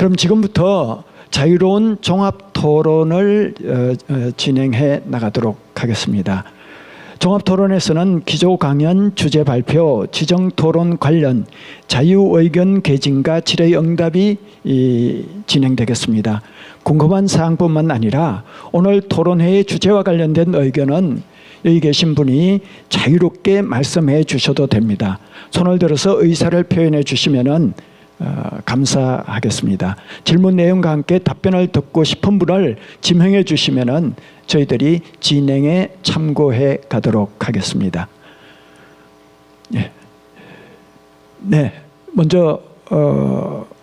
그럼 지금부터 자유로운 종합 토론을 진행해 나가도록 하겠습니다. 종합 토론에서는 기조 강연, 주제 발표, 지정 토론 관련 자유 의견 개진과 질의 응답이 진행되겠습니다. 궁금한 사항뿐만 아니라 오늘 토론회의 주제와 관련된 의견은 여기 계신 분이 자유롭게 말씀해 주셔도 됩니다. 손을 들어서 의사를 표현해 주시면은 감사하겠습니다. 질문 내용과 함께 답변을 듣고 싶은 분을 지명해 주시면은 저희들이 진행에 참고해 가도록 하겠습니다. 네, 먼저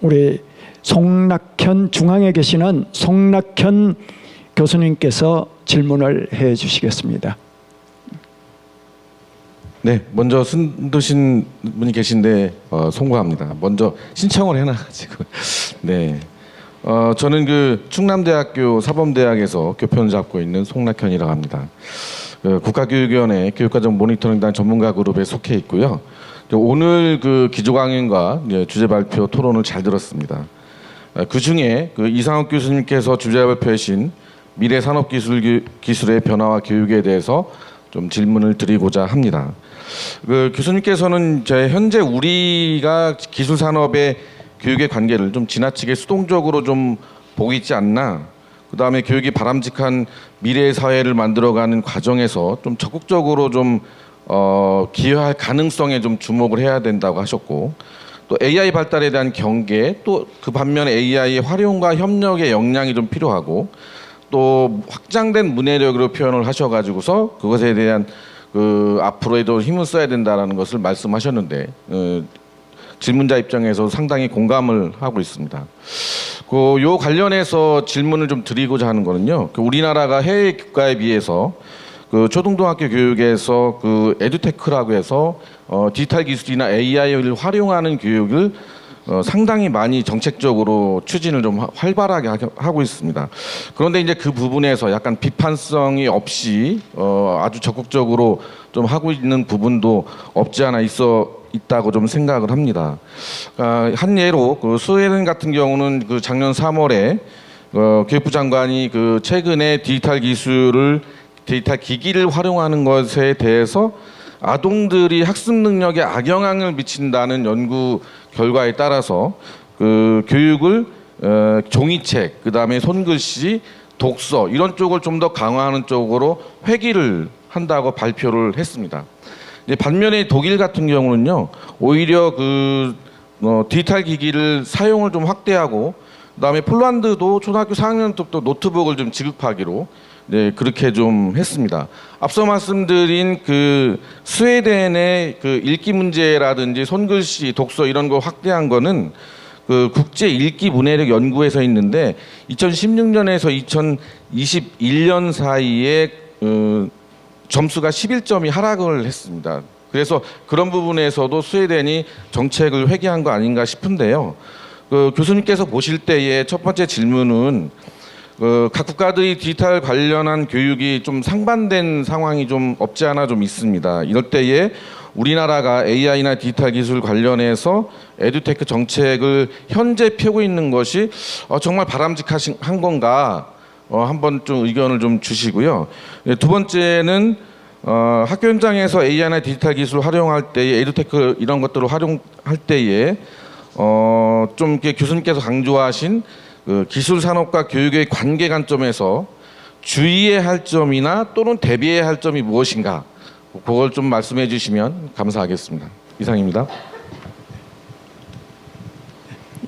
우리 송낙현 중앙에 계시는 송낙현 교수님께서 질문을 해 주시겠습니다. 네, 먼저 손 드신 분이 계신데 송구합니다. 먼저 신청을 해놔가지고. 네, 저는 그 충남대학교 사범대학에서 교편을 잡고 있는 송낙현이라고 합니다. 국가교육위원회 교육과정 모니터링단 전문가 그룹에 속해 있고요. 오늘 그 기조강연과 주제 발표 토론을 잘 들었습니다. 그 중에 그 이상욱 교수님께서 주제 발표하신 미래 산업기술의 변화와 교육에 대해서 좀 질문을 드리고자 합니다. 그 교수님께서는 현재 우리가 기술 산업의 교육의 관계를 좀 지나치게 수동적으로 좀 보고 있지 않나. 그 다음에 교육이 바람직한 미래의 사회를 만들어가는 과정에서 좀 적극적으로 좀 기여할 가능성에 좀 주목을 해야 된다고 하셨고, 또 AI 발달에 대한 경계, 또 그 반면에 AI의 활용과 협력의 역량이 좀 필요하고, 또 확장된 문해력으로 표현을 하셔가지고서 그것에 대한 앞으로에도 힘을 써야 된다라는 것을 말씀하셨는데 질문자 입장에서 상당히 공감을 하고 있습니다. 요 관련해서 질문을 좀 드리고자 하는 거는요. 우리나라가 해외 국가에 비해서 초등등학교 교육에서 에듀테크라고 해서 디지털 기술이나 AI를 활용하는 교육을 상당히 많이 정책적으로 추진을 좀 활발하게 하고 있습니다. 그런데 이제 그 부분에서 약간 비판성이 없이 아주 적극적으로 좀 하고 있는 부분도 없지 않아 있다고 좀 생각을 합니다. 한 예로 스웨덴 같은 경우는 작년 3월에 교육부 장관이 최근에 디지털 기기를 활용하는 것에 대해서 아동들이 학습 능력에 악영향을 미친다는 연구 결과에 따라서 교육을 종이책, 그다음에 손글씨, 독서 이런 쪽을 좀 더 강화하는 쪽으로 회귀를 한다고 발표를 했습니다. 반면에 독일 같은 경우는요, 오히려 디지털 기기를 사용을 좀 확대하고, 그다음에 폴란드도 초등학교 4학년 때부터 노트북을 좀 지급하기로 그렇게 좀 했습니다. 앞서 말씀드린 스웨덴의 읽기 문제라든지 손글씨, 독서 이런 거 확대한 거는 국제 읽기 문해력 연구에서 있는데 2016년에서 2021년 사이에 점수가 11점이 하락을 했습니다. 그래서 그런 부분에서도 스웨덴이 정책을 회귀한 거 아닌가 싶은데요. 교수님께서 보실 때의 첫 번째 질문은 각 국가들이 디지털 관련한 교육이 좀 상반된 상황이 좀 없지 않아 좀 있습니다. 이럴 때에 우리나라가 AI나 디지털 기술 관련해서 에듀테크 정책을 현재 펴고 있는 것이 정말 바람직한 건가 한번 좀 의견을 좀 주시고요. 두 번째는 학교 현장에서 AI나 디지털 기술 활용할 때에 에듀테크 이런 것들을 활용할 때에 좀 이렇게 교수님께서 강조하신 기술 산업과 교육의 관계 관점에서 주의해야 할 점이나 또는 대비해야 할 점이 무엇인가, 그걸 좀 말씀해 주시면 감사하겠습니다. 이상입니다.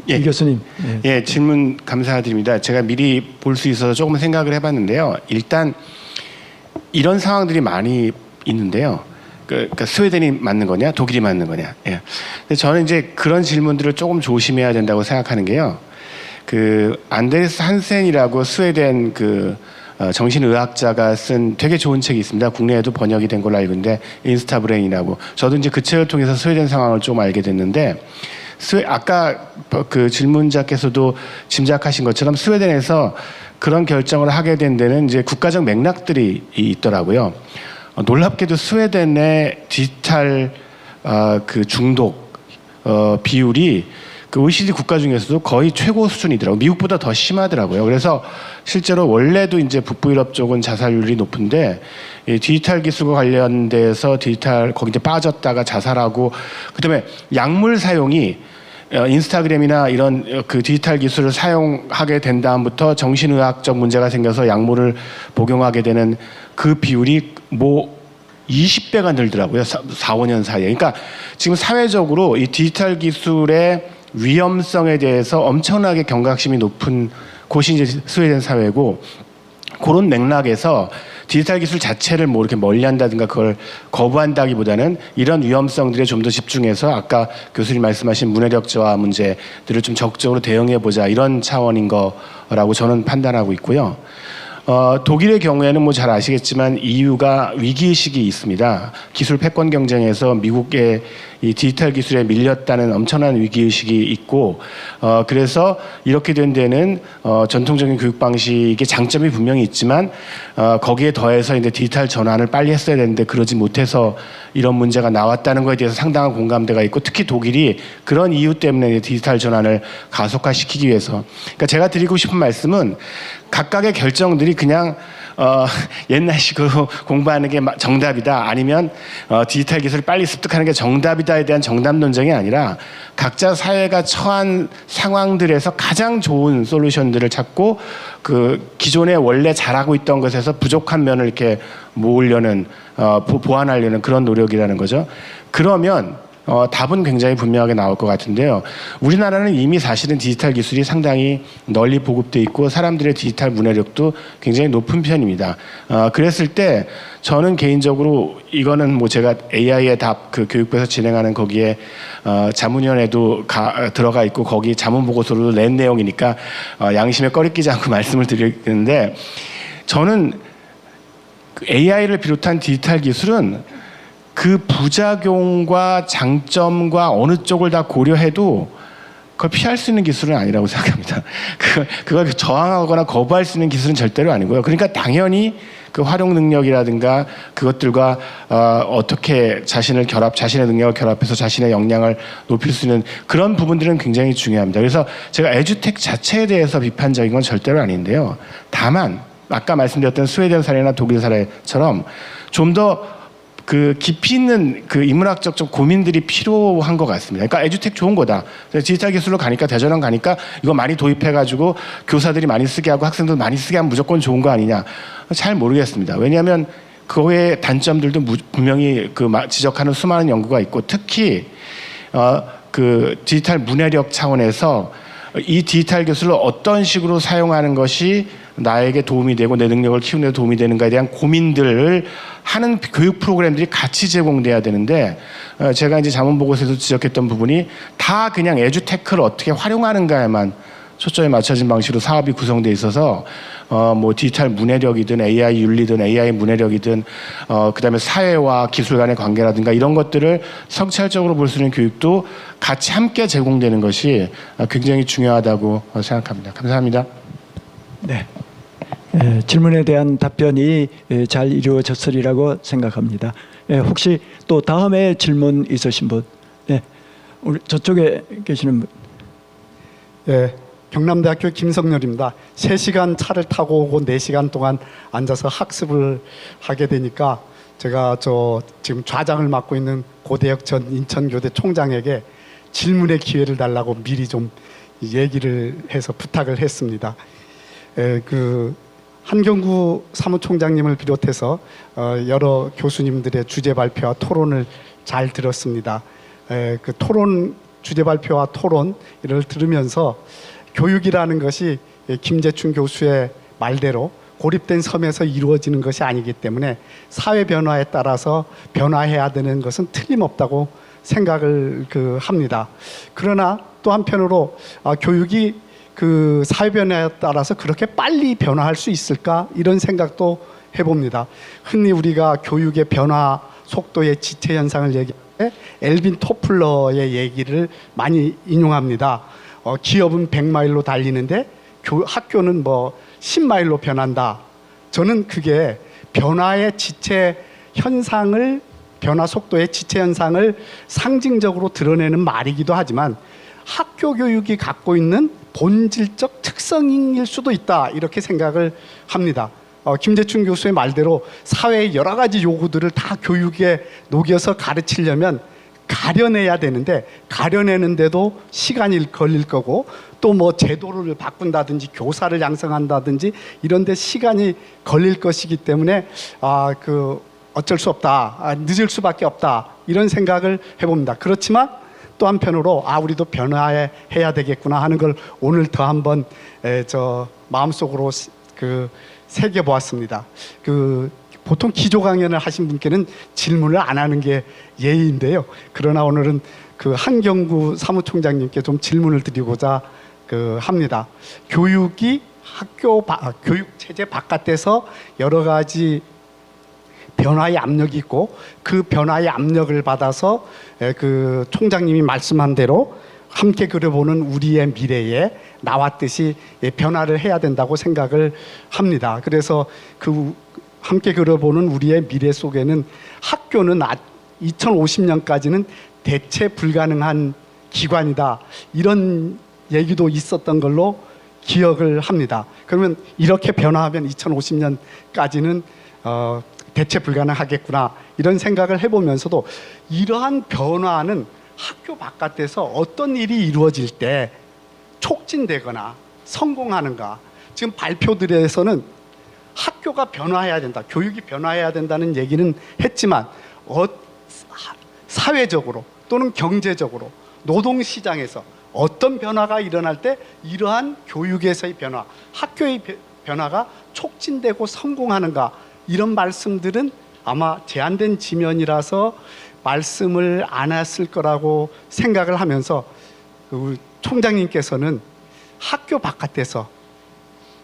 이 교수님. 예, 질문 감사드립니다. 제가 미리 볼 수 있어서 조금 생각을 해봤는데요. 일단 이런 상황들이 많이 있는데요. 그러니까 스웨덴이 맞는 거냐, 독일이 맞는 거냐. 예. 근데 저는 이제 그런 질문들을 조금 조심해야 된다고 생각하는 게요. 안데르스 한센이라고 스웨덴 정신의학자가 쓴 되게 좋은 책이 있습니다. 국내에도 번역이 된 걸로 알고 있는데 인스타브레인이라고. 저도 이제 그 책을 통해서 스웨덴 상황을 좀 알게 됐는데 아까 질문자께서도 짐작하신 것처럼 스웨덴에서 그런 결정을 하게 된 데는 이제 국가적 맥락들이 있더라고요. 놀랍게도 스웨덴의 디지털 중독 비율이 그 OECD 국가 중에서도 거의 최고 수준이더라고요. 미국보다 더 심하더라고요. 그래서 실제로 원래도 이제 북부 유럽 쪽은 자살률이 높은데 이 디지털 기술과 관련돼서 디지털 거기 이제 빠졌다가 자살하고 그다음에 약물 사용이 인스타그램이나 이런 그 디지털 기술을 사용하게 된 다음부터 정신의학적 문제가 생겨서 약물을 복용하게 되는 그 비율이 뭐 20배가 늘더라고요. 4, 5년 사이에. 그러니까 지금 사회적으로 이 디지털 기술의 위험성에 대해서 엄청나게 경각심이 높은 곳이 이제 스웨덴 사회고 그런 맥락에서 디지털 기술 자체를 뭐 이렇게 멀리한다든가 그걸 거부한다기보다는 이런 위험성들에 좀 더 집중해서 아까 교수님 말씀하신 문해력 저하 문제들을 좀 적극적으로 대응해 보자 이런 차원인 거라고 저는 판단하고 있고요. 독일의 경우에는 뭐 잘 아시겠지만 EU가 위기의식이 있습니다. 기술 패권 경쟁에서 미국의 이 디지털 기술에 밀렸다는 엄청난 위기의식이 있고 그래서 이렇게 된 데는 전통적인 교육 방식의 장점이 분명히 있지만 거기에 더해서 이제 디지털 전환을 빨리 했어야 되는데 그러지 못해서 이런 문제가 나왔다는 것에 대해서 상당한 공감대가 있고 특히 독일이 그런 이유 때문에 디지털 전환을 가속화시키기 위해서 그러니까 제가 드리고 싶은 말씀은 각각의 결정들이 그냥 옛날식으로 공부하는 게 정답이다 아니면 디지털 기술을 빨리 습득하는 게 정답이다에 대한 정답 논쟁이 아니라 각자 사회가 처한 상황들에서 가장 좋은 솔루션들을 찾고 그 기존에 원래 잘하고 있던 것에서 부족한 면을 이렇게 모으려는 보완하려는 그런 노력이라는 거죠. 그러면 답은 굉장히 분명하게 나올 것 같은데요. 우리나라는 이미 사실은 디지털 기술이 상당히 널리 보급돼 있고 사람들의 디지털 문해력도 굉장히 높은 편입니다. 그랬을 때 저는 개인적으로 이거는 뭐 제가 AI의 답 그 교육부에서 진행하는 거기에 자문위원회도 들어가 있고 거기 자문 보고서로 낸 내용이니까 양심에 꺼리끼지 않고 말씀을 드리는데 저는 AI를 비롯한 디지털 기술은 그 부작용과 장점과 어느 쪽을 다 고려해도 그걸 피할 수 있는 기술은 아니라고 생각합니다. 그걸 저항하거나 거부할 수 있는 기술은 절대로 아니고요. 그러니까 당연히 그 활용 능력이라든가 그것들과 어떻게 자신의 능력을 결합해서 자신의 역량을 높일 수 있는 그런 부분들은 굉장히 중요합니다. 그래서 제가 에듀텍 자체에 대해서 비판적인 건 절대로 아닌데요. 다만 아까 말씀드렸던 스웨덴 사례나 독일 사례처럼 좀 더 그 깊이 있는 그 인문학적 좀 고민들이 필요한 것 같습니다. 그러니까 에듀텍 좋은 거다. 디지털 기술로 가니까 대전환 가니까 이거 많이 도입해가지고 교사들이 많이 쓰게 하고 학생들 많이 쓰게 하면 무조건 좋은 거 아니냐? 잘 모르겠습니다. 왜냐하면 그거의 단점들도 분명히 그 지적하는 수많은 연구가 있고 특히 그 디지털 문해력 차원에서 이 디지털 기술을 어떤 식으로 사용하는 것이 나에게 도움이 되고 내 능력을 키우는 데 도움이 되는가에 대한 고민들을 하는 교육 프로그램들이 같이 제공돼야 되는데 제가 이제 자문 보고서에서 지적했던 부분이 다 그냥 에듀테크를 어떻게 활용하는가에만 초점이 맞춰진 방식으로 사업이 구성돼 있어서 뭐 디지털 문해력이든 AI 윤리든 AI 문해력이든 그다음에 사회와 기술 간의 관계라든가 이런 것들을 성찰적으로 볼 수 있는 교육도 같이 함께 제공되는 것이 굉장히 중요하다고 생각합니다. 감사합니다. 네. 질문에 대한 답변이 잘 이루어졌으리라고 생각합니다. 혹시 또 다음에 질문 있으신 분? 네. 우리 저쪽에 계시는 분. 예, 경남대학교 김성렬입니다. 3시간 차를 타고 오고 4시간 동안 앉아서 학습을 하게 되니까 제가 지금 좌장을 맡고 있는 고대혁 전 인천교대 총장에게 질문의 기회를 달라고 미리 좀 얘기를 해서 부탁을 했습니다. 한경구 사무총장님을 비롯해서 여러 교수님들의 주제 발표와 토론을 잘 들었습니다. 그 토론 주제 발표와 토론을 들으면서 교육이라는 것이 김재춘 교수의 말대로 고립된 섬에서 이루어지는 것이 아니기 때문에 사회 변화에 따라서 변화해야 되는 것은 틀림없다고 생각을 합니다. 그러나 또 한편으로 교육이 그 사회 변화에 따라서 그렇게 빨리 변화할 수 있을까 이런 생각도 해봅니다. 흔히 우리가 교육의 변화 속도의 지체 현상을 얘기할 때 엘빈 토플러의 얘기를 많이 인용합니다. 기업은 100마일로 달리는데 학교는 뭐 10마일로 변한다. 저는 그게 변화의 지체 현상을 변화 속도의 지체 현상을 상징적으로 드러내는 말이기도 하지만 학교 교육이 갖고 있는 본질적 특성일 수도 있다 이렇게 생각을 합니다. 김재춘 교수의 말대로 사회의 여러 가지 요구들을 다 교육에 녹여서 가르치려면 가려내야 되는데 가려내는데도 시간이 걸릴 거고 또 뭐 제도를 바꾼다든지 교사를 양성한다든지 이런 데 시간이 걸릴 것이기 때문에 어쩔 수 없다. 늦을 수밖에 없다. 이런 생각을 해봅니다. 그렇지만 또 한편으로 우리도 변화해야 되겠구나 하는 걸 오늘 더 한번 마음속으로 새겨보았습니다. 보통 기조 강연을 하신 분께는 질문을 안 하는 게 예의인데요. 그러나 오늘은 한경구 사무총장님께 좀 질문을 드리고자 합니다. 교육이 교육 체제 바깥에서 여러 가지 변화의 압력이 있고 그 변화의 압력을 받아서 총장님이 말씀한 대로 함께 그려보는 우리의 미래에 나왔듯이 변화를 해야 된다고 생각을 합니다. 그래서 함께 그려보는 우리의 미래 속에는 학교는 2050년까지는 대체 불가능한 기관이다. 이런 얘기도 있었던 걸로 기억을 합니다. 그러면 이렇게 변화하면 2050년까지는 대체 불가능하겠구나 이런 생각을 해보면서도 이러한 변화는 학교 바깥에서 어떤 일이 이루어질 때 촉진되거나 성공하는가. 지금 발표들에서는 학교가 변화해야 된다, 교육이 변화해야 된다는 얘기는 했지만 사회적으로 또는 경제적으로 노동시장에서 어떤 변화가 일어날 때 이러한 교육에서의 변화, 학교의 변화가 촉진되고 성공하는가, 이런 말씀들은 아마 제한된 지면이라서 말씀을 안 했을 거라고 생각을 하면서 총장님께서는 학교 바깥에서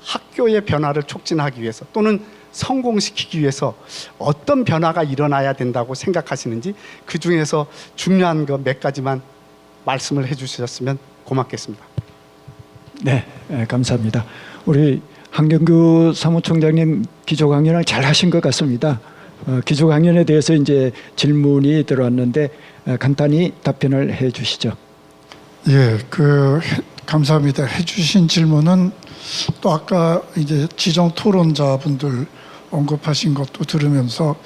학교의 변화를 촉진하기 위해서 또는 성공시키기 위해서 어떤 변화가 일어나야 된다고 생각하시는지 그 중에서 중요한 거 몇 가지만 말씀을 해주셨으면 고맙겠습니다. 네, 감사합니다. 우리 한경구 사무총장님 기조 강연을 잘 하신 것 같습니다. 기조 강연에 대해서 이제 질문이 들어왔는데 간단히 답변을 해 주시죠. 예, 감사합니다. 해주신 질문은 또 아까 이제 지정 토론자분들 언급하신 것도 들으면서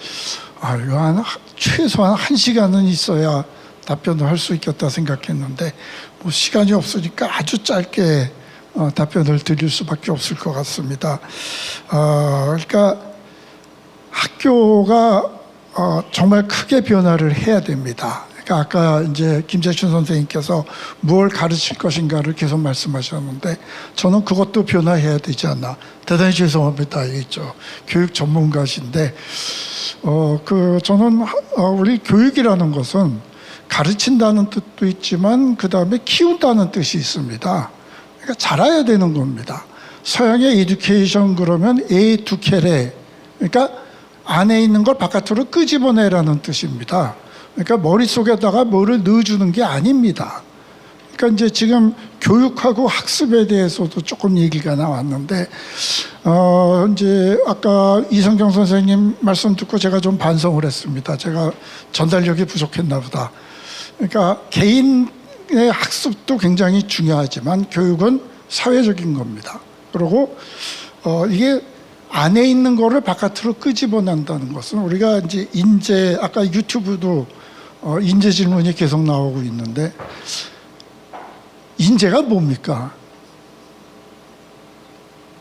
이거 최소한 1시간은 있어야 답변을 할 수 있겠다 생각했는데 뭐 시간이 없으니까 아주 짧게 답변을 드릴 수밖에 없을 것 같습니다. 그러니까 학교가 정말 크게 변화를 해야 됩니다. 그러니까 아까 이제 김재춘 선생님께서 무엇을 가르칠 것인가를 계속 말씀하셨는데 저는 그것도 변화해야 되지 않나. 대단히 죄송합니다. 있죠. 교육 전문가신데 저는 우리 교육이라는 것은 가르친다는 뜻도 있지만 그 다음에 키운다는 뜻이 있습니다. 그러니까 자라야 되는 겁니다. 서양의 에듀케이션 그러면 에두케레, 그러니까 안에 있는 걸 바깥으로 끄집어내라는 뜻입니다. 그러니까 머릿속에다가 뭐를 넣어주는 게 아닙니다. 그러니까 이제 지금 교육하고 학습에 대해서도 조금 얘기가 나왔는데 이제 아까 이성경 선생님 말씀 듣고 제가 좀 반성을 했습니다. 제가 전달력이 부족했나 보다. 그러니까 개인의 학습도 굉장히 중요하지만 교육은 사회적인 겁니다. 그리고 이게 안에 있는 거를 바깥으로 끄집어낸다는 것은 우리가 이제 인재, 아까 유튜브도 인재 질문이 계속 나오고 있는데 인재가 뭡니까?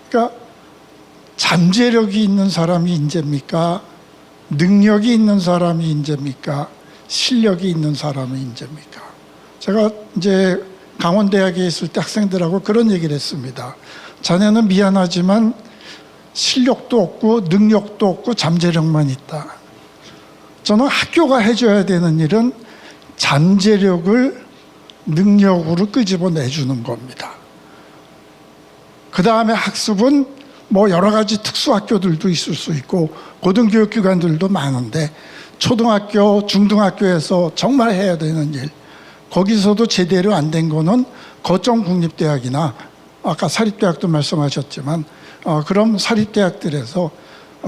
그러니까 잠재력이 있는 사람이 인재입니까? 능력이 있는 사람이 인재입니까? 실력이 있는 사람이 인재입니까? 제가 이제 강원대학에 있을 때 학생들하고 그런 얘기를 했습니다. 자네는 미안하지만 실력도 없고 능력도 없고 잠재력만 있다. 저는 학교가 해줘야 되는 일은 잠재력을 능력으로 끄집어내주는 겁니다. 그 다음에 학습은 뭐 여러 가지 특수학교들도 있을 수 있고 고등교육기관들도 많은데 초등학교, 중등학교에서 정말 해야 되는 일, 거기서도 제대로 안 된 거는 거점국립대학이나 아까 사립대학도 말씀하셨지만 그럼 사립대학들에서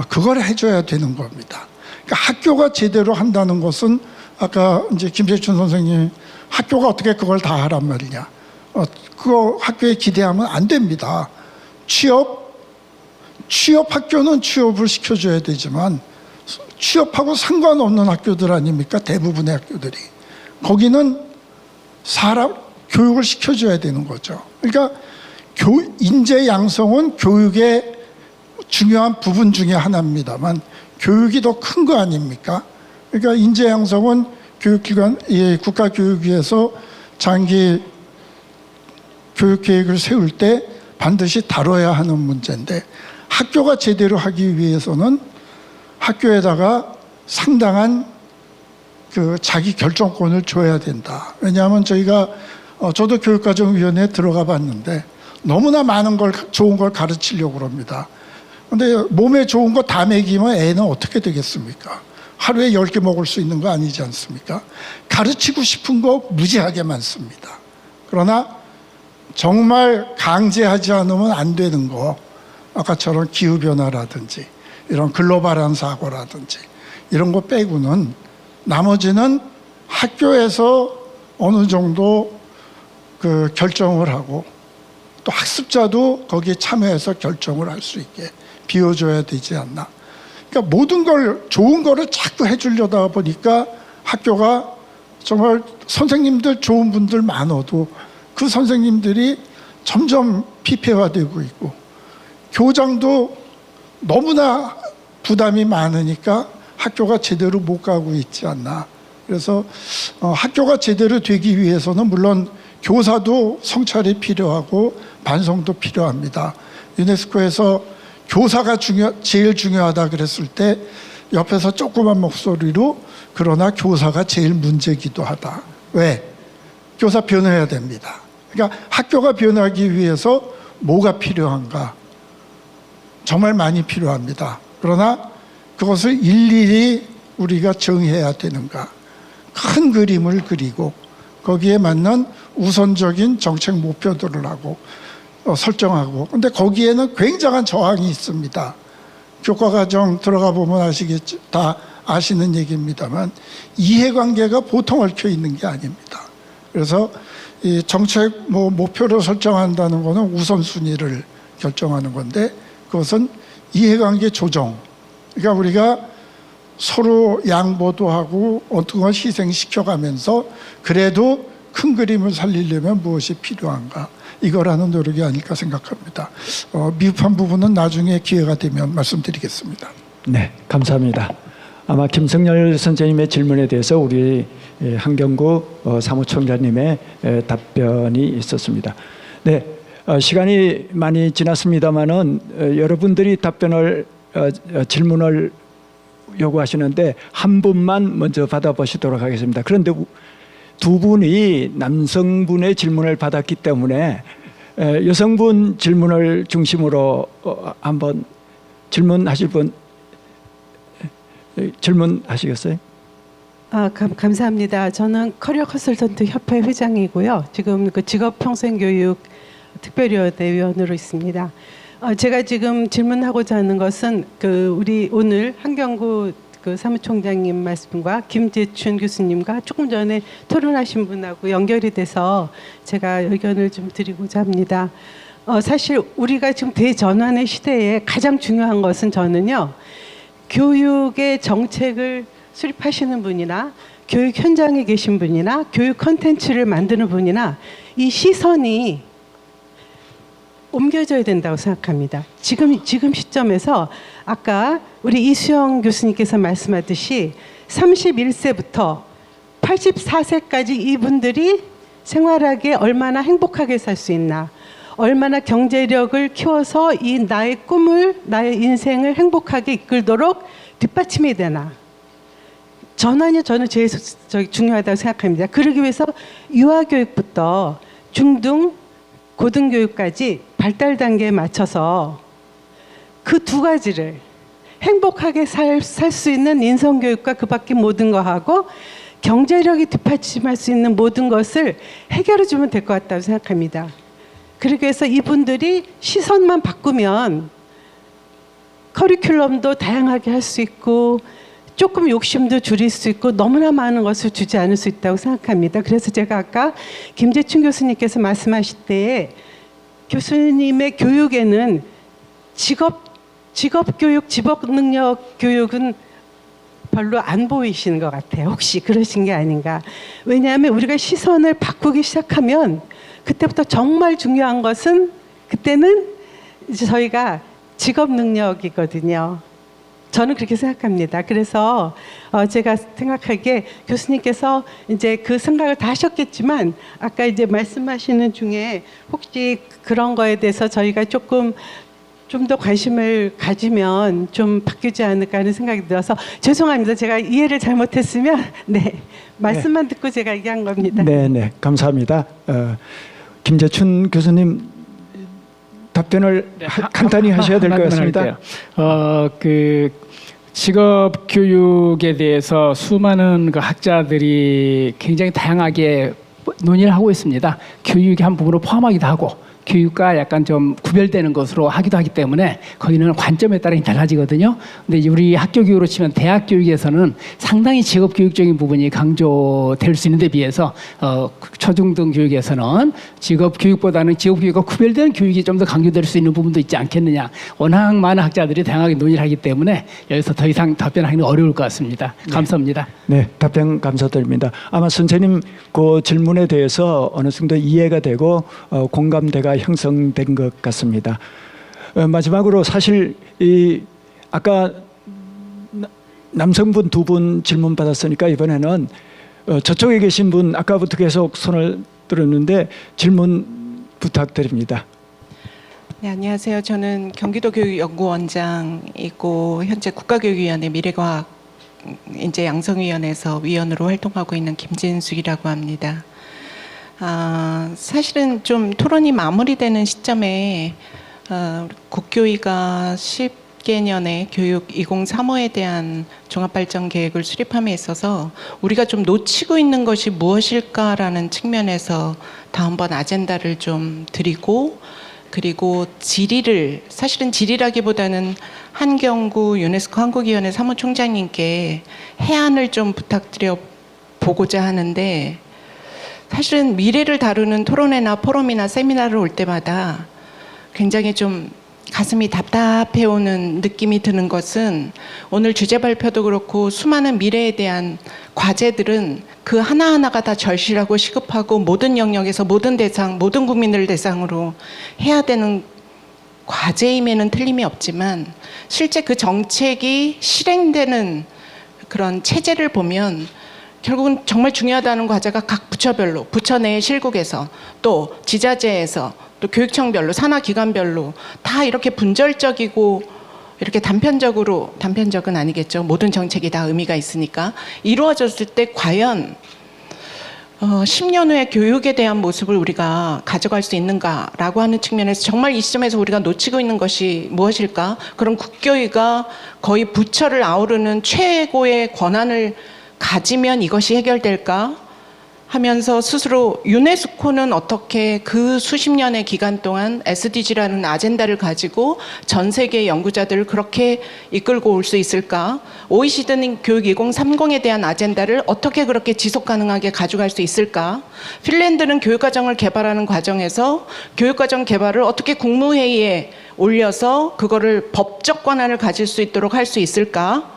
그걸 해줘야 되는 겁니다. 그러니까 학교가 제대로 한다는 것은 아까 이제 김재춘 선생님 학교가 어떻게 그걸 다 하란 말이냐. 그거 학교에 기대하면 안 됩니다. 취업 학교는 취업을 시켜줘야 되지만 취업하고 상관없는 학교들 아닙니까? 대부분의 학교들이. 거기는 사람 교육을 시켜줘야 되는 거죠. 그러니까 인재 양성은 교육의 중요한 부분 중에 하나입니다만 교육이 더 큰 거 아닙니까? 그러니까 인재 양성은 교육기관, 국가교육위에서 장기 교육 계획을 세울 때 반드시 다뤄야 하는 문제인데 학교가 제대로 하기 위해서는 학교에다가 상당한 그 자기 결정권을 줘야 된다. 왜냐하면 저도 교육과정위원회에 들어가 봤는데 너무나 많은 걸 좋은 걸 가르치려고 그럽니다. 근데 몸에 좋은 거 다 먹이면 애는 어떻게 되겠습니까? 하루에 10개 먹을 수 있는 거 아니지 않습니까? 가르치고 싶은 거 무지하게 많습니다. 그러나 정말 강제하지 않으면 안 되는 거, 아까처럼 기후변화라든지 이런 글로벌한 사고라든지 이런 거 빼고는 나머지는 학교에서 어느 정도 그 결정을 하고 또 학습자도 거기에 참여해서 결정을 할 수 있게 비워줘야 되지 않나. 그러니까 모든 걸 좋은 거를 자꾸 해주려다 보니까 학교가 정말 선생님들 좋은 분들 많아도 그 선생님들이 점점 피폐화되고 있고 교장도 너무나 부담이 많으니까 학교가 제대로 못 가고 있지 않나. 그래서 학교가 제대로 되기 위해서는 물론 교사도 성찰이 필요하고 반성도 필요합니다. 유네스코에서 교사가 제일 중요하다 그랬을 때 옆에서 조그만 목소리로 그러나 교사가 제일 문제기도 하다. 왜? 교사 변해야 됩니다. 그러니까 학교가 변하기 위해서 뭐가 필요한가? 정말 많이 필요합니다. 그러나 그것을 일일이 우리가 정해야 되는가? 큰 그림을 그리고 거기에 맞는 우선적인 정책 목표들을 하고 설정하고. 근데 거기에는 굉장한 저항이 있습니다. 교과과정 들어가 보면 다 아시는 얘기입니다만 이해관계가 보통 얽혀 있는 게 아닙니다. 그래서 이 정책 목표를 설정한다는 것은 우선순위를 결정하는 건데 그것은 이해관계 조정. 그러니까 우리가 서로 양보도 하고 어떤 걸 희생시켜가면서 그래도 큰 그림을 살리려면 무엇이 필요한가 이거라는 노력이 아닐까 생각합니다. 미흡한 부분은 나중에 기회가 되면 말씀드리겠습니다. 네, 감사합니다. 아마 김성열 선생님의 질문에 대해서 우리 한경구 사무총장님의 답변이 있었습니다. 네, 시간이 많이 지났습니다만은 여러분들이 질문을 요구하시는데 한 분만 먼저 받아보시도록 하겠습니다. 그런데 두 분이 남성분의 질문을 받았기 때문에 여성분 질문을 중심으로 한번 질문하실 분 질문하시겠어요? 감사합니다. 저는 커리어 컨설턴트 협회 회장이고요. 지금 그 직업평생교육 특별위원회 위원으로 있습니다. 제가 지금 질문하고자 하는 것은 우리 오늘 한경구 사무총장님 말씀과 김재춘 교수님과 조금 전에 토론하신 분하고 연결이 돼서 제가 의견을 좀 드리고자 합니다. 사실 우리가 지금 대전환의 시대에 가장 중요한 것은 저는요. 교육의 정책을 수립하시는 분이나 교육 현장에 계신 분이나 교육 콘텐츠를 만드는 분이나 이 시선이 옮겨져야 된다고 생각합니다. 지금 시점에서 아까 우리 이수영 교수님께서 말씀하듯이 31세부터 84세까지 이분들이 생활하기에 얼마나 행복하게 살 수 있나, 얼마나 경제력을 키워서 이 나의 꿈을, 나의 인생을 행복하게 이끌도록 뒷받침이 되나. 전환이 저는 제일 중요하다고 생각합니다. 그러기 위해서 유아교육부터 중등, 고등교육까지 발달 단계에 맞춰서 그 두 가지를 행복하게 살 수 있는 인성교육과 그 밖에 모든 거 하고 경제력이 뒷받침할 수 있는 모든 것을 해결해 주면 될 것 같다고 생각합니다. 그러기 위해서 이분들이 시선만 바꾸면 커리큘럼도 다양하게 할 수 있고 조금 욕심도 줄일 수 있고 너무나 많은 것을 주지 않을 수 있다고 생각합니다. 그래서 제가 아까 김재춘 교수님께서 말씀하실 때에 교수님의 교육에는 직업 교육, 직업 능력 교육은 별로 안 보이시는 것 같아요. 혹시 그러신 게 아닌가. 왜냐하면 우리가 시선을 바꾸기 시작하면 그때부터 정말 중요한 것은 그때는 이제 저희가 직업 능력이거든요. 저는 그렇게 생각합니다. 그래서 제가 생각하기에 교수님께서 이제 그 생각을 다 하셨겠지만 아까 이제 말씀하시는 중에 혹시 그런 거에 대해서 저희가 좀 더 관심을 가지면 좀 바뀌지 않을까 하는 생각이 들어서 죄송합니다. 제가 이해를 잘못했으면 네 말씀만 듣고 제가 얘기한 겁니다. 네, 감사합니다. 김재춘 교수님 답변을 간단히 하셔야 될 것 같습니다. 그 직업 교육에 대해서 수많은 그 학자들이 굉장히 다양하게 논의를 하고 있습니다. 교육의 한 부분으로 포함하기도 하고 교육과 약간 좀 구별되는 것으로 하기도 하기 때문에 거기는 관점에 따라 달라지거든요. 근데 우리 학교 교육으로 치면 대학 교육에서는 상당히 직업 교육적인 부분이 강조될 수 있는 데 비해서 초중등 교육에서는 직업 교육보다는 직업 교육과 구별되는 교육이 좀 더 강조될 수 있는 부분도 있지 않겠느냐. 워낙 많은 학자들이 다양하게 논의를 하기 때문에 여기서 더 이상 답변하기는 어려울 것 같습니다. 감사합니다. 네, 답변 감사드립니다. 아마 선생님 그 질문에 대해서 어느 정도 이해가 되고 공감대가 형성된 것 같습니다. 마지막으로 사실 아까 남성분 두 분 질문 받았으니까 이번에는 저쪽에 계신 분 아까부터 계속 손을 들었는데 질문 부탁드립니다. 네, 안녕하세요. 저는 경기도 교육연구원장이고 현재 국가교육위원회 미래과학 인재 양성위원회에서 위원으로 활동하고 있는 김진숙이라고 합니다. 사실은 좀 토론이 마무리되는 시점에 국교위가 10개년의 교육 2035에 대한 종합발전계획을 수립함에 있어서 우리가 좀 놓치고 있는 것이 무엇일까라는 측면에서 다음번 아젠다를 좀 드리고 그리고 질의를 사실은 질의라기보다는 한경구 유네스코 한국위원회 사무총장님께 해안을 좀 부탁드려 보고자 하는데 사실은 미래를 다루는 토론회나 포럼이나 세미나를 올 때마다 굉장히 좀 가슴이 답답해오는 느낌이 드는 것은 오늘 주제 발표도 그렇고 수많은 미래에 대한 과제들은 그 하나하나가 다 절실하고 시급하고 모든 영역에서 모든 대상, 모든 국민을 대상으로 해야 되는 과제임에는 틀림이 없지만 실제 그 정책이 실행되는 그런 체제를 보면 결국은 정말 중요하다는 과제가 각 부처별로, 부처 내 실국에서 또 지자체에서 또 교육청별로, 산하기관별로 다 이렇게 분절적이고 이렇게 단편적은 아니겠죠. 모든 정책이 다 의미가 있으니까 이루어졌을 때 과연 10년 후에 교육에 대한 모습을 우리가 가져갈 수 있는가라고 하는 측면에서 정말 이 시점에서 우리가 놓치고 있는 것이 무엇일까? 그럼 국교위가 거의 부처를 아우르는 최고의 권한을 가지면 이것이 해결될까? 하면서 스스로 유네스코는 어떻게 그 수십 년의 기간 동안 SDG라는 아젠다를 가지고 전 세계 연구자들을 그렇게 이끌고 올 수 있을까? OECD는 교육 2030에 대한 아젠다를 어떻게 그렇게 지속 가능하게 가져갈 수 있을까? 핀란드는 교육과정을 개발하는 과정에서 교육과정 개발을 어떻게 국무회의에 올려서 그거를 법적 권한을 가질 수 있도록 할 수 있을까?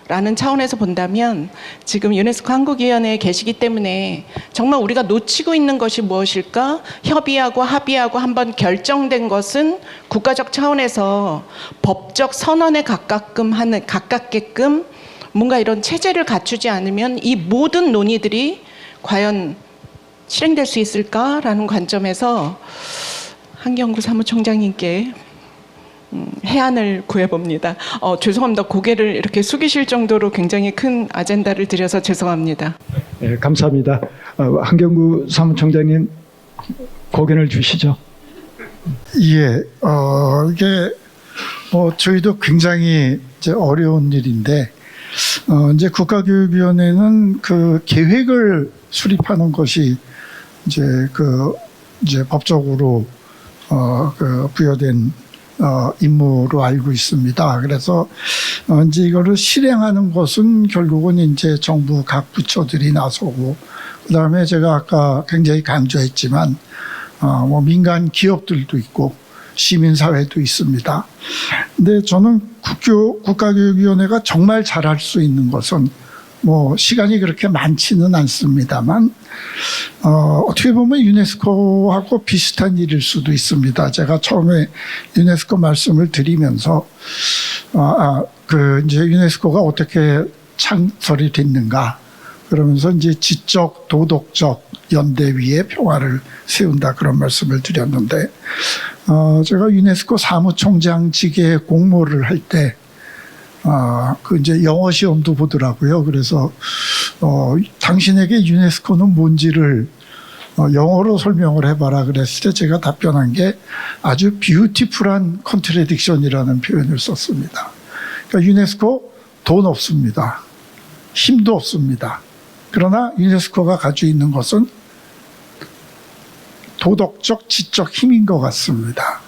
라는 차원에서 본다면 지금 유네스코 한국위원회에 계시기 때문에 정말 우리가 놓치고 있는 것이 무엇일까? 협의하고 합의하고 한번 결정된 것은 국가적 차원에서 법적 선언에 가깝게끔 뭔가 이런 체제를 갖추지 않으면 이 모든 논의들이 과연 실행될 수 있을까라는 관점에서 한경구 사무총장님께 해안을 구해봅니다. 죄송합니다. 고개를 이렇게 숙이실 정도로 굉장히 큰 아젠다를 드려서 죄송합니다. 네, 감사합니다. 한경구 사무총장님 고견을 주시죠. 예, 이게 뭐 저희도 굉장히 이제 어려운 일인데 이제 국가교육위원회는 그 계획을 수립하는 것이 이제 법적으로 그 부여된 임무로 알고 있습니다. 그래서 이제 이거를 실행하는 것은 결국은 이제 정부 각 부처들이 나서고, 그다음에 제가 아까 굉장히 강조했지만 뭐 민간 기업들도 있고 시민사회도 있습니다. 근데 저는 국가교육위원회가 정말 잘할 수 있는 것은 뭐 시간이 그렇게 많지는 않습니다만 어떻게 보면 유네스코하고 비슷한 일일 수도 있습니다. 제가 처음에 유네스코 말씀을 드리면서 이제 유네스코가 어떻게 창설이 됐는가, 그러면서 이제 지적 도덕적 연대 위에 평화를 세운다, 그런 말씀을 드렸는데 제가 유네스코 사무총장직에 공모를 할 때 이제 영어 시험도 보더라고요. 그래서 당신에게 유네스코는 뭔지를 영어로 설명을 해봐라 그랬을 때 제가 답변한 게 아주 뷰티풀한 컨트래딕션이라는 표현을 썼습니다. 그러니까 유네스코 돈 없습니다. 힘도 없습니다. 그러나 유네스코가 가지고 있는 것은 도덕적, 지적 힘인 것 같습니다.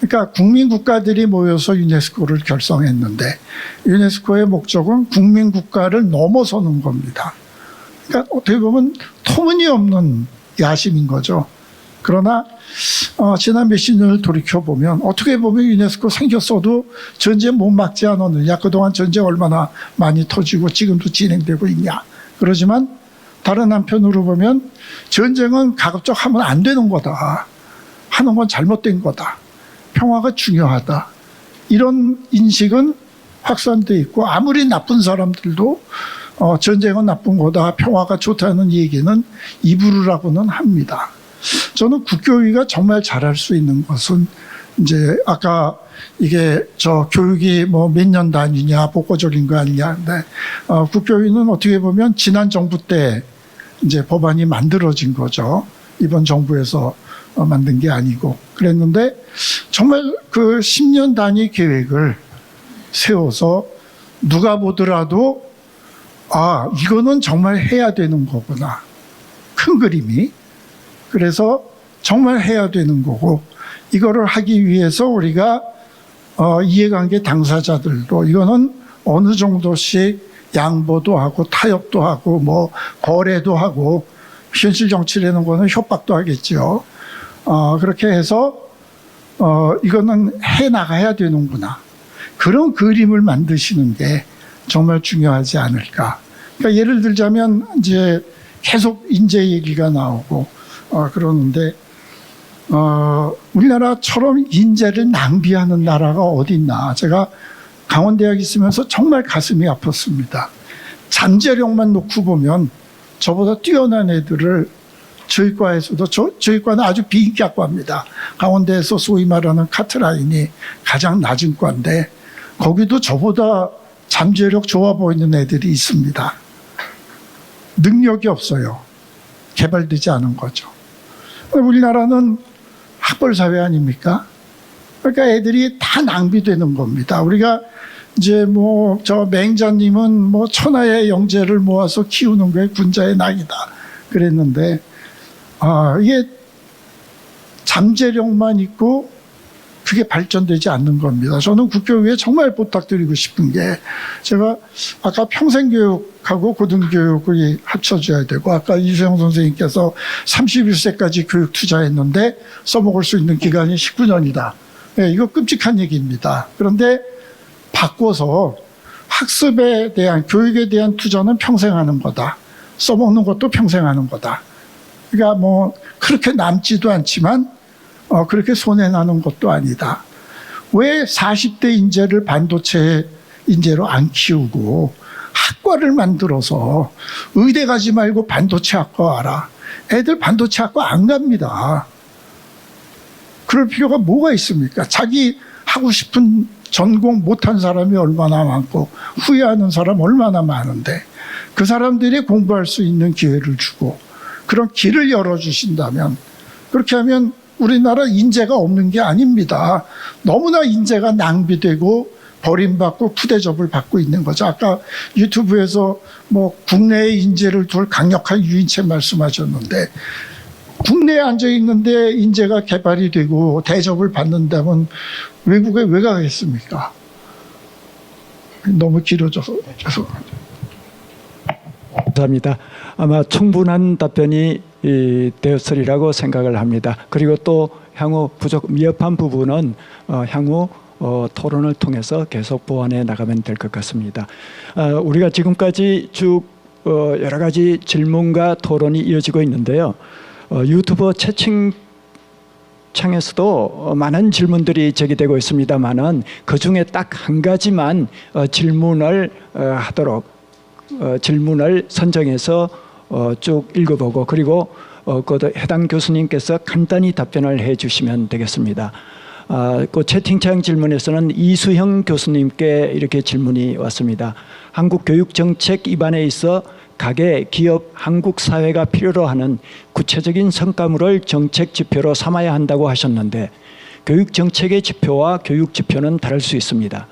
그러니까 국민 국가들이 모여서 유네스코를 결성했는데 유네스코의 목적은 국민 국가를 넘어서는 겁니다. 그러니까 어떻게 보면 터무니없는 야심인 거죠. 그러나 지난 몇십 년을 돌이켜보면 어떻게 보면 유네스코 생겼어도 전쟁 못 막지 않았느냐, 그동안 전쟁 얼마나 많이 터지고 지금도 진행되고 있냐. 그러지만 다른 한편으로 보면 전쟁은 가급적 하면 안 되는 거다, 하는 건 잘못된 거다, 평화가 중요하다, 이런 인식은 확산돼 있고, 아무리 나쁜 사람들도 전쟁은 나쁜 거다, 평화가 좋다는 얘기는 입으로라고는 합니다. 저는 국교위가 정말 잘할 수 있는 것은 이제 아까 이게 교육이 뭐 몇 년 단위냐 복고적인 거 아니냐, 근데 국교위는 어떻게 보면 지난 정부 때 이제 법안이 만들어진 거죠. 이번 정부에서 만든 게 아니고. 그랬는데 정말 그 10년 단위 계획을 세워서 누가 보더라도 이거는 정말 해야 되는 거구나, 큰 그림이. 그래서 정말 해야 되는 거고, 이거를 하기 위해서 우리가 이해관계 당사자들도 이거는 어느 정도씩 양보도 하고 타협도 하고 뭐 거래도 하고, 현실 정치라는 거는 협박도 하겠죠. 그렇게 해서 이거는 해 나가야 되는구나, 그런 그림을 만드시는 게 정말 중요하지 않을까. 그러니까 예를 들자면 이제 계속 인재 얘기가 나오고 그러는데 우리나라처럼 인재를 낭비하는 나라가 어디 있나. 제가 강원대학 있으면서 정말 가슴이 아팠습니다. 잠재력만 놓고 보면 저보다 뛰어난 애들을 저희 과에서도, 저희 과는 아주 비인기학과입니다. 강원대에서 소위 말하는 카트라인이 가장 낮은 과인데 거기도 저보다 잠재력 좋아 보이는 애들이 있습니다. 능력이 없어요. 개발되지 않은 거죠. 우리나라는 학벌사회 아닙니까? 그러니까 애들이 다 낭비되는 겁니다. 우리가 이제 맹자님은 천하의 영재를 모아서 키우는 게 군자의 낙이다 그랬는데, 이게 잠재력만 있고 그게 발전되지 않는 겁니다. 저는 국교위에 정말 부탁드리고 싶은 게, 제가 아까 평생교육하고 고등교육이 합쳐져야 되고, 아까 이수영 선생님께서 31세까지 교육 투자했는데 써먹을 수 있는 기간이 19년이다. 네, 이거 끔찍한 얘기입니다. 그런데 바꿔서 학습에 대한, 교육에 대한 투자는 평생 하는 거다, 써먹는 것도 평생 하는 거다. 그러니까 그렇게 남지도 않지만 그렇게 손해나는 것도 아니다. 왜 40대 인재를 반도체 인재로 안 키우고 학과를 만들어서 의대 가지 말고 반도체 학과 와라. 애들 반도체 학과 안 갑니다. 그럴 필요가 뭐가 있습니까? 자기 하고 싶은 전공 못한 사람이 얼마나 많고 후회하는 사람 얼마나 많은데, 그 사람들이 공부할 수 있는 기회를 주고 그런 길을 열어주신다면, 그렇게 하면 우리나라 인재가 없는 게 아닙니다. 너무나 인재가 낭비되고 버림받고 푸대접을 받고 있는 거죠. 아까 유튜브에서 국내의 인재를 둘 강력한 유인책 말씀하셨는데, 국내에 앉아 있는데 인재가 개발이 되고 대접을 받는다면 외국에 왜 가겠습니까? 너무 길어져서 죄송합니다. 감사합니다. 아마 충분한 답변이 되었으리라고 생각을 합니다. 그리고 또 향후 미흡한 부분은 향후 토론을 통해서 계속 보완해 나가면 될 것 같습니다. 우리가 지금까지 쭉 여러 가지 질문과 토론이 이어지고 있는데요. 유튜브 채팅창에서도 많은 질문들이 제기되고 있습니다만은 그 중에 딱 한 가지만 질문을 하도록 질문을 선정해서 쭉 읽어보고 그리고 그 해당 교수님께서 간단히 답변을 해주시면 되겠습니다. 그 채팅창 질문에서는 이수형 교수님께 이렇게 질문이 왔습니다. 한국 교육 정책 입안에 있어 가계, 기업, 한국 사회가 필요로 하는 구체적인 성과물을 정책 지표로 삼아야 한다고 하셨는데 교육 정책의 지표와 교육 지표는 다를 수 있습니다.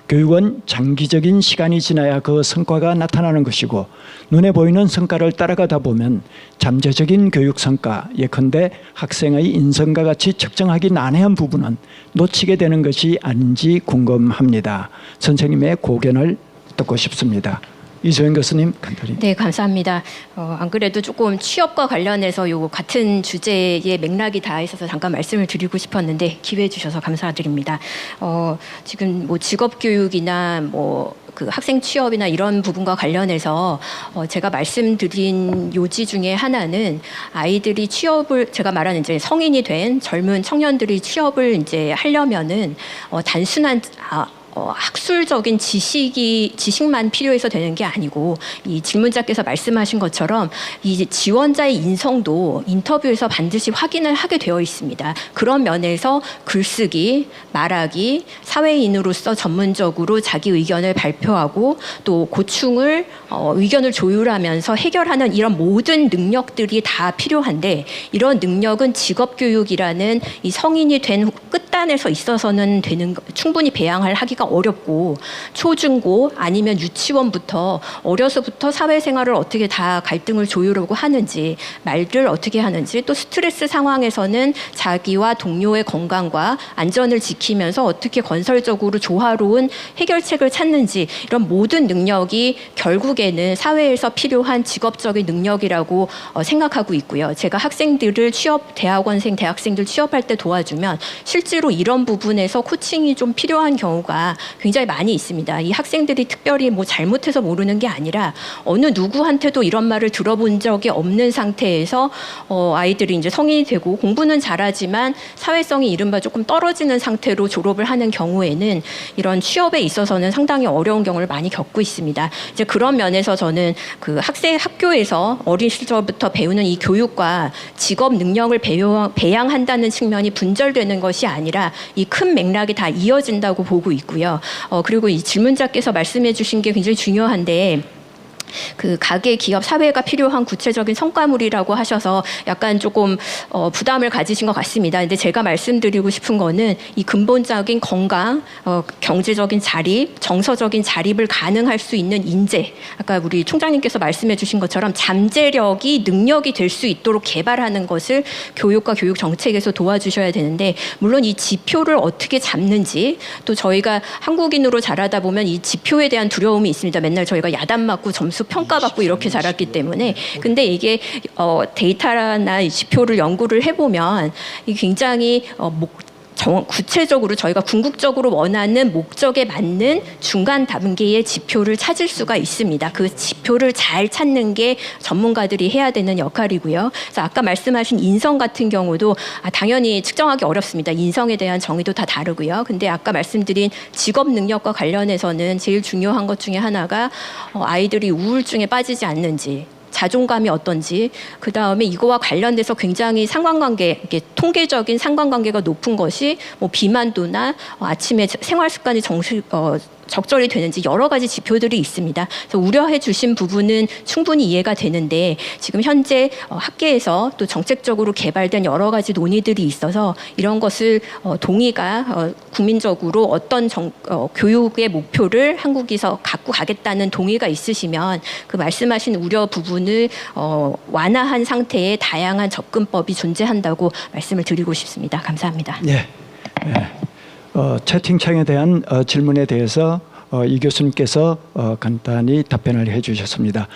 교육은 장기적인 시간이 지나야 그 성과가 나타나는 것이고 눈에 보이는 성과를 따라가다 보면 잠재적인 교육 성과, 예컨대 학생의 인성과 같이 측정하기 난해한 부분은 놓치게 되는 것이 아닌지 궁금합니다. 선생님의 고견을 듣고 싶습니다. 이소영 교수님 간단히. 네, 감사합니다. 안 그래도 조금 취업과 관련해서 요 같은 주제의 맥락이 다 있어서 잠깐 말씀을 드리고 싶었는데 기회 주셔서 감사드립니다. 지금 뭐 직업 교육이나 뭐 그 학생 취업이나 이런 부분과 관련해서 제가 말씀드린 요지 중에 하나는 아이들이 취업을 제가 말하는 이제 성인이 된 젊은 청년들이 취업을 이제 하려면은 단순한 학술적인 지식만 필요해서 되는 게 아니고 이 질문자께서 말씀하신 것처럼 이 지원자의 인성도 인터뷰에서 반드시 확인을 하게 되어 있습니다. 그런 면에서 글쓰기, 말하기, 사회인으로서 전문적으로 자기 의견을 발표하고 또 고충을 의견을 조율하면서 해결하는 이런 모든 능력들이 다 필요한데 이런 능력은 직업교육이라는 이 성인이 된 끝단에서 있어서는 충분히 배양을 하기가 어렵고 초중고 아니면 유치원부터 어려서부터 사회생활을 어떻게 다 갈등을 조율하고 하는지 말을 어떻게 하는지 또 스트레스 상황에서는 자기와 동료의 건강과 안전을 지키면서 어떻게 건설적으로 조화로운 해결책을 찾는지 이런 모든 능력이 결국에는 사회에서 필요한 직업적인 능력이라고 생각하고 있고요. 제가 학생들을 대학원생, 대학생들 취업할 때 도와주면 실제로 이런 부분에서 코칭이 좀 필요한 경우가 굉장히 많이 있습니다. 이 학생들이 특별히 뭐 잘못해서 모르는 게 아니라 어느 누구한테도 이런 말을 들어본 적이 없는 상태에서 아이들이 이제 성인이 되고 공부는 잘하지만 사회성이 이른바 조금 떨어지는 상태로 졸업을 하는 경우에는 이런 취업에 있어서는 상당히 어려운 경우를 많이 겪고 있습니다. 이제 그런 면에서 저는 그 학교에서 어린 시절부터 배우는 이 교육과 직업 능력을 배양한다는 측면이 분절되는 것이 아니라 이 큰 맥락이 다 이어진다고 보고 있고요. 그리고 이 질문자께서 말씀해 주신 게 굉장히 중요한데 그 가계, 기업, 사회가 필요한 구체적인 성과물이라고 하셔서 약간 조금 부담을 가지신 것 같습니다. 근데 제가 말씀드리고 싶은 거는 이 근본적인 건강, 경제적인 자립, 정서적인 자립을 가능할 수 있는 인재, 아까 우리 총장님께서 말씀해 주신 것처럼 잠재력이 능력이 될 수 있도록 개발하는 것을 교육과 교육 정책에서 도와주셔야 되는데 물론 이 지표를 어떻게 잡는지 또 저희가 한국인으로 자라다 보면 이 지표에 대한 두려움이 있습니다. 맨날 저희가 야단 맞고 점수 평가받고 이렇게 자랐기 때문에 근데 이게 데이터나 이 지표를 연구를 해보면 굉장히 구체적으로 저희가 궁극적으로 원하는 목적에 맞는 중간 단계의 지표를 찾을 수가 있습니다. 그 지표를 잘 찾는 게 전문가들이 해야 되는 역할이고요. 그래서 아까 말씀하신 인성 같은 경우도 당연히 측정하기 어렵습니다. 인성에 대한 정의도 다 다르고요. 근데 아까 말씀드린 직업 능력과 관련해서는 제일 중요한 것 중에 하나가 아이들이 우울증에 빠지지 않는지 자존감이 어떤지 그 다음에 이거와 관련돼서 굉장히 상관관계 이게 통계적인 상관관계가 높은 것이 뭐 비만도나 아침에 생활 습관이 적절히 되는지 여러 가지 지표들이 있습니다. 그래서 우려해 주신 부분은 충분히 이해가 되는데 지금 현재 학계에서 또 정책적으로 개발된 여러 가지 논의들이 있어서 이런 것을 동의가 국민적으로 어떤 교육의 목표를 한국에서 갖고 가겠다는 동의가 있으시면 그 말씀하신 우려 부분을 완화한 상태의 다양한 접근법이 존재한다고 말씀을 드리고 싶습니다. 감사합니다. 예. 채팅창에 대한 질문에 대해서 이 교수님께서 간단히 답변을 해주셨습니다.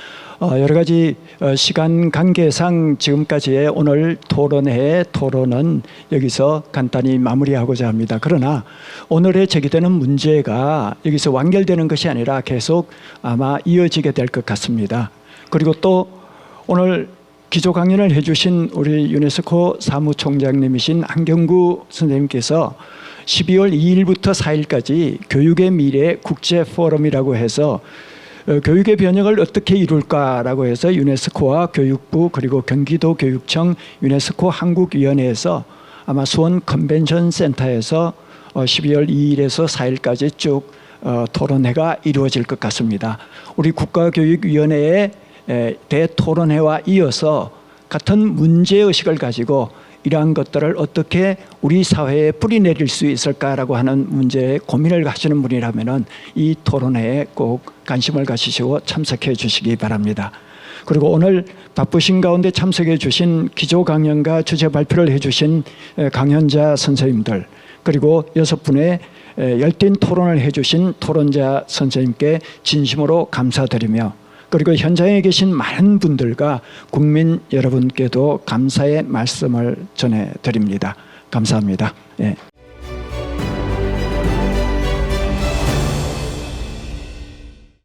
여러 가지 시간 관계상 지금까지의 오늘 토론회의 토론은 여기서 간단히 마무리하고자 합니다. 그러나 오늘의 제기되는 문제가 여기서 완결되는 것이 아니라 계속 아마 이어지게 될 것 같습니다. 그리고 또 오늘 기조 강연을 해주신 우리 유네스코 사무총장님이신 한경구 선생님께서 12월 2일부터 4일까지 교육의 미래 국제 포럼이라고 해서 교육의 변혁을 어떻게 이룰까라고 해서 유네스코와 교육부 그리고 경기도 교육청 유네스코 한국위원회에서 아마 수원 컨벤션 센터에서 12월 2일에서 4일까지 쭉 토론회가 이루어질 것 같습니다. 우리 국가교육위원회의 대토론회와 이어서 같은 문제의식을 가지고 이러한 것들을 어떻게 우리 사회에 뿌리내릴 수 있을까라고 하는 문제에 고민을 하시는 분이라면 이 토론회에 꼭 관심을 가지시고 참석해 주시기 바랍니다. 그리고 오늘 바쁘신 가운데 참석해 주신 기조 강연과 주제 발표를 해 주신 강연자 선생님들 그리고 6분의 열띤 토론을 해 주신 토론자 선생님께 진심으로 감사드리며 그리고 현장에 계신 많은 분들과 국민 여러분께도 감사의 말씀을 전해드립니다. 감사합니다. 예.